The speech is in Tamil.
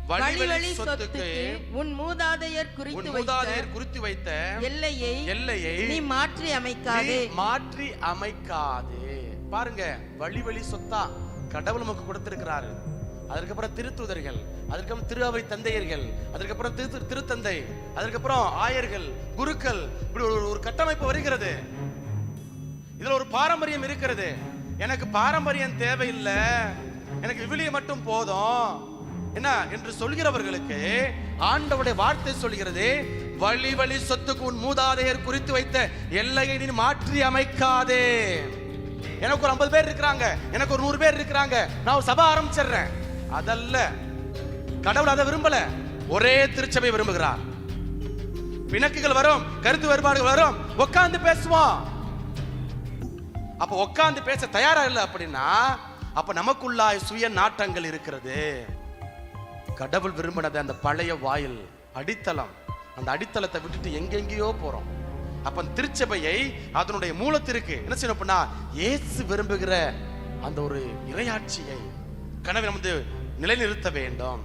வழிவழி சொத்துக்கு உன் மூதாதையர் குறித்து வைத்த எல்லையை நீ மாற்றி அமைக்காதே. பாருங்க, வழிவழி சொத்தா கடவுள் நமக்கு கொடுத்திருக்கிறாரு. அதற்கப்புறம் திருத்துதர்கள், அதற்கப்புறம் திரு அவை தந்தையர்கள், அதற்கப்புறம் திருத்தந்தை, அதற்கப்புறம் ஆயர்கள், குருக்கள், இப்படி ஒரு கட்டமைப்பு வருகிறது. இதுல ஒரு பாரம்பரியம் இருக்கிறது. எனக்கு பாரம்பரியம் தேவையில்லை, எனக்கு விவிலியம் மட்டும் போதும் என்ன என்று சொல்கிறவர்களுக்கு ஆண்டவருடைய வார்த்தை சொல்கிறது, வழி வழி சொத்துக்கு உன் மூதாதையர் குறித்து வைத்த எல்லையை நீ மாற்றி அமைக்காதே. எனக்கு ஒரு 50 பேர் இருக்கிறாங்க, எனக்கு ஒரு 100 பேர் இருக்கிறாங்க, நான் ஒரு சபை ஆரம்பிச்சிடுறேன். அதல்ல, கடவுள் அதை விரும்பல. ஒரே திருச்சபை விரும்புகிறார். பிணக்குகள் வரும், கருத்து வேறுபாடுகள் வரும், உட்கார்ந்து பேசுவோம். அப்ப உட்கார்ந்து பேச தயாரா இல்லை அப்படின்னா அப்ப நமக்குள்ளாய் சுய நாட்டங்கள் இருக்கிறது. கடவுள் விரும்பினது அந்த பழைய வாயில் அடித்தளம். அந்த அடித்தளத்தை விட்டுட்டு எங்கெங்கேயோ போறோம். அப்ப திருச்சபையை அதனுடைய மூலத்திற்கு என்ன செய்யணும் அப்படின்னா இயேசு விரும்புகிற அந்த ஒரு இறையாட்சியை கனவை வந்து நிலைநிறுத்த வேண்டும்.